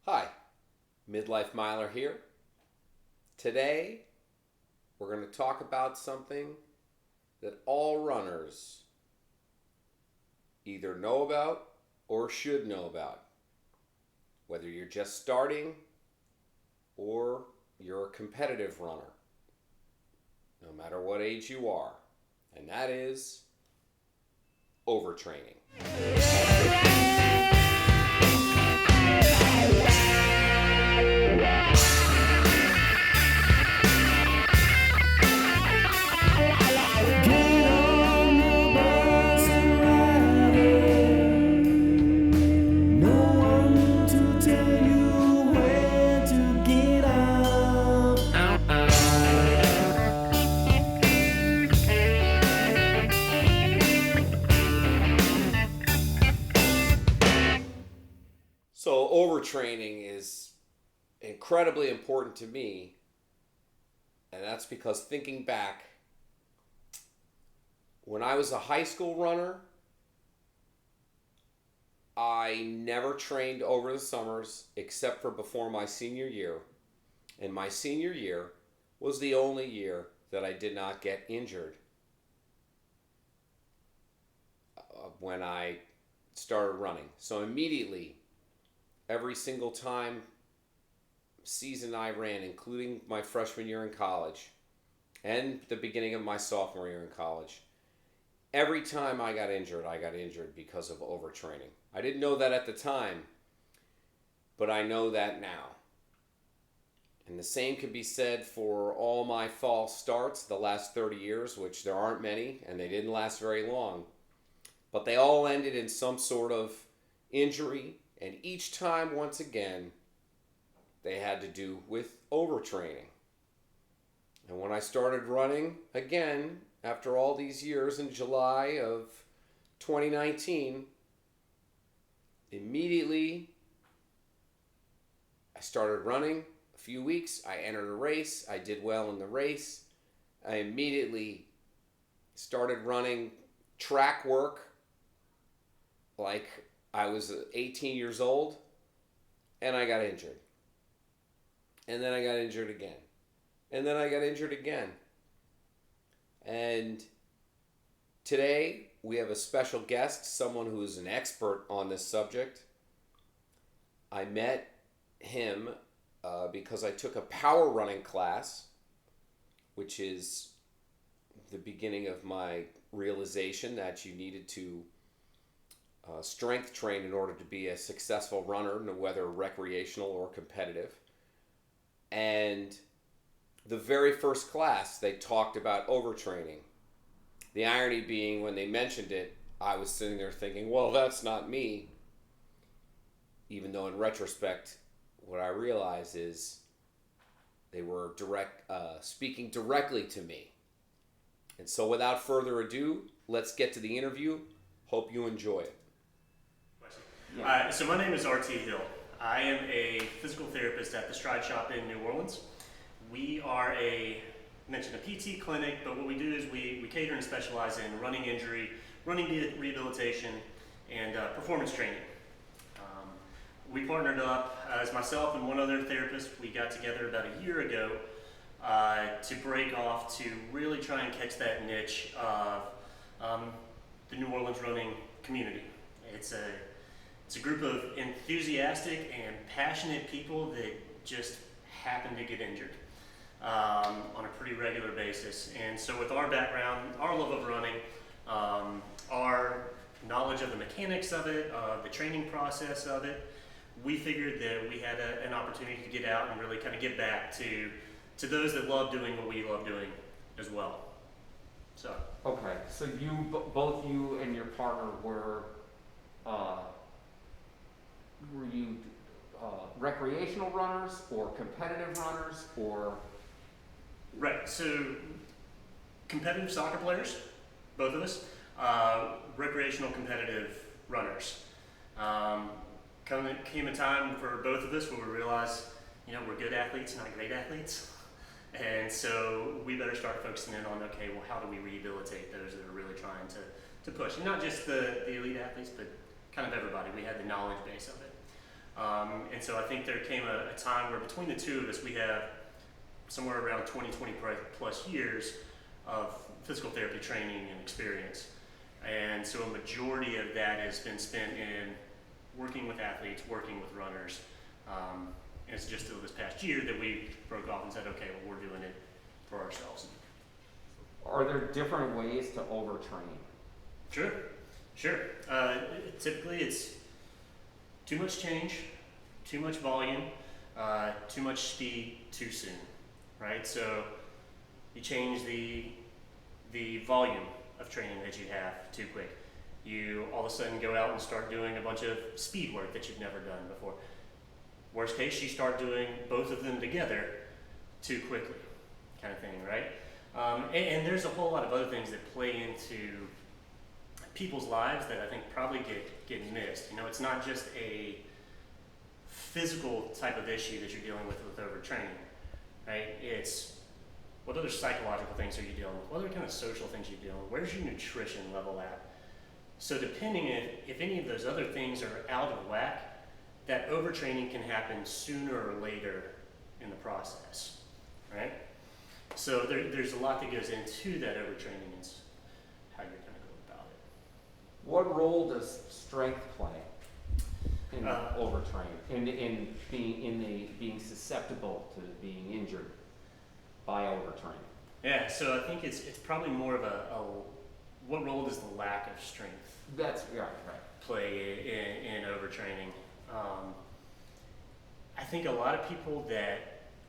Hi, Midlife Miler here. Today, we're going to talk about something that all runners either know about or should know about, whether you're just starting or you're a competitive runner, no matter what age you are, and that is overtraining. So, overtraining is incredibly important to me, and that's because thinking back, when I was a high school runner, I never trained over the summers except for before my senior year. And my senior year was the only year that I did not get injured when I started running. So immediately, every single season I ran, including my freshman year in college and the beginning of my sophomore year in college, every time I got injured because of overtraining. I didn't know that at the time, but I know that now. And the same can be said for all my false starts the last 30 years, which there aren't many, and they didn't last very long. But they all ended in some sort of injury, and each time, once again, they had to do with overtraining. And when I started running again, after all these years in July of 2019, immediately I started running. A few weeks, I entered a race. I did well in the race. I immediately started running track work like I was 18 years old, and I got injured. And then I got injured again. And then I got injured again. And today we have a special guest, someone who is an expert on this subject. I met him because I took a power running class, which is the beginning of my realization that you needed to strength train in order to be a successful runner, whether recreational or competitive. And the very first class, they talked about overtraining. The irony being, when they mentioned it, I was sitting there thinking, well, that's not me. Even though in retrospect, what I realized is they were speaking directly to me. And so without further ado, let's get to the interview. Hope you enjoy it. So my name is RT Hill. I am a physical therapist at the Stride Shop in New Orleans. We are I mentioned a PT clinic, but what we do is we cater and specialize in running injury, running rehabilitation, and performance training. We partnered up as myself and one other therapist. We got together about a year ago to break off to really try and catch that niche of the New Orleans running community. It's a group of enthusiastic and passionate people that just happen to get injured on a pretty regular basis. And so with our background, our love of running, our knowledge of the mechanics of it, the training process of it, we figured that we had an opportunity to get out and really kind of give back to those that love doing what we love doing as well. So. Okay, so both you and your partner were you recreational runners or competitive runners or? Right, so competitive soccer players, both of us, recreational competitive runners. Came a time for both of us where we realized, we're good athletes, not great athletes. And so we better start focusing in on, okay, well, how do we rehabilitate those that are really trying to push? And not just the elite athletes, but kind of everybody. We had the knowledge base of it. And so I think there came a time where between the two of us, we have somewhere around 20 plus years of physical therapy training and experience. And so a majority of that has been spent in working with athletes, working with runners. And it's just this past year that we broke off and said, okay, well, we're doing it for ourselves. Are there different ways to overtrain? Sure. Typically it's too much change, too much volume, too much speed too soon, right? So you change the volume of training that you have too quick. You all of a sudden go out and start doing a bunch of speed work that you've never done before. Worst case, you start doing both of them together too quickly, kind of thing, right? And there's a whole lot of other things that play into people's lives that I think probably get missed. You know, it's not just a physical type of issue that you're dealing with overtraining, right? It's what other psychological things are you dealing with? What other kind of social things are you dealing with? Where's your nutrition level at? So depending if any of those other things are out of whack, that overtraining can happen sooner or later in the process, right? So there's a lot that goes into that overtraining and how you're going to go about it. What role does strength play in overtraining, in being susceptible to being injured by overtraining? Yeah, so I think it's probably more of a what role does the lack of strength That's right. play in overtraining? I think a lot of people that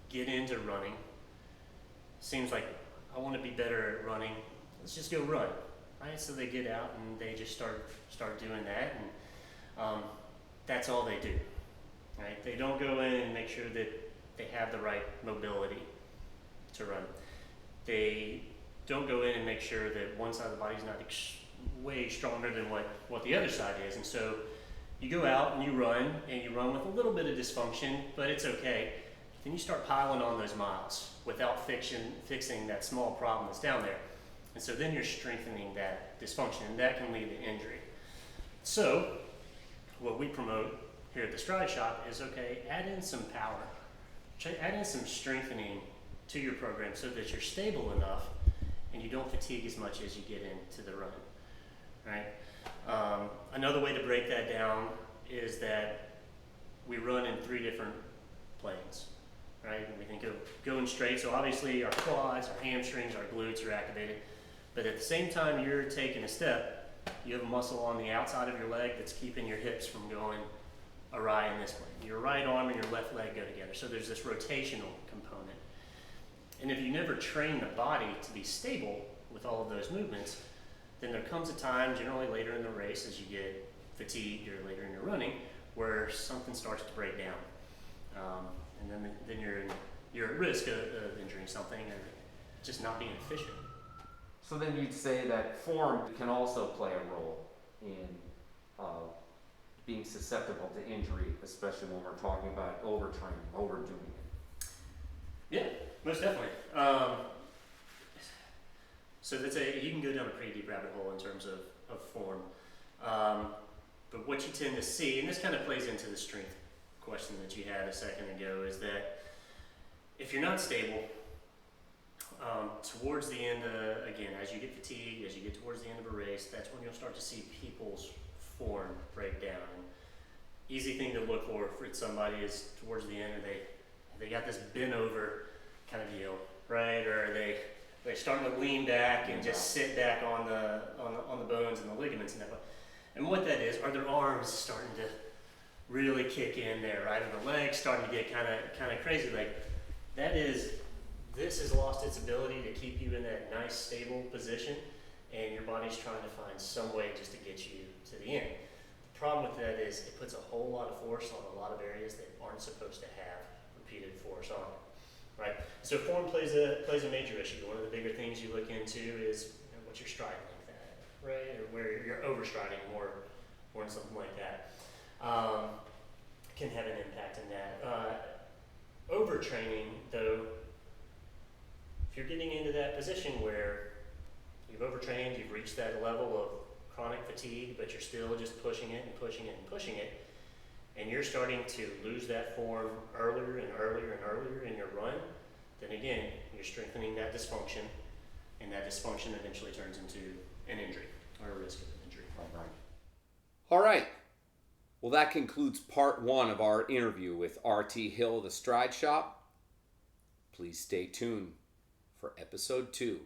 get into running seems like, I want to be better at running. Let's just go run, right? So they get out and they just start doing that, and that's all they do, right? They don't go in and make sure that they have the right mobility to run. They don't go in and make sure that one side of the body is not way stronger than what the other side is, and so you go out and you run with a little bit of dysfunction, but it's okay. Then you start piling on those miles without fixing that small problem that's down there. And so then you're strengthening that dysfunction, and that can lead to injury. So what we promote here at the Stride Shop is, okay, add in some power, add in some strengthening to your program so that you're stable enough and you don't fatigue as much as you get into the run, right? Another way to break that down is that we run in 3 different planes, right? And we think of going straight, so obviously our quads, our hamstrings, our glutes are activated, but at the same time you're taking a step, you have a muscle on the outside of your leg that's keeping your hips from going awry in this plane. Your right arm and your left leg go together, so there's this rotational component. And if you never train the body to be stable with all of those movements, then there comes a time, generally later in the race, as you get fatigued or later in your running, where something starts to break down, and then you're at risk of injuring something or just not being efficient. So then you'd say that form can also play a role in being susceptible to injury, especially when we're talking about overtraining, overdoing it. Yeah, most definitely. So you can go down a pretty deep rabbit hole in terms of form. But what you tend to see, and this kind of plays into the strength question that you had a second ago, is that if you're not stable, towards the end, again, as you get fatigued, as you get towards the end of a race, that's when you'll start to see people's form break down. And easy thing to look for somebody is towards the end, they got this bent over kind of deal, right? Or they're starting to lean back and just sit back on the bones and the ligaments and that way. And what that is, are their arms starting to really kick in there, right? And the legs starting to get kind of crazy. Like this has lost its ability to keep you in that nice stable position, and your body's trying to find some way just to get you to the end. The problem with that is it puts a whole lot of force on a lot of areas that aren't supposed to have repeated force on it, right? So form plays a major issue. One of the bigger things you look into is what's your stride length at, right? Or where you're overstriding more than something like that. Can have an impact in that. Overtraining, though, if you're getting into that position where you've overtrained, you've reached that level of chronic fatigue, but you're still just pushing it and pushing it and pushing it, and you're starting to lose that form earlier and earlier and earlier in your run, then again, you're strengthening that dysfunction, and that dysfunction eventually turns into an injury or a risk of an injury. All right. Well, that concludes part 1 of our interview with R.T. Hill of the Stride Shop. Please stay tuned for episode 2.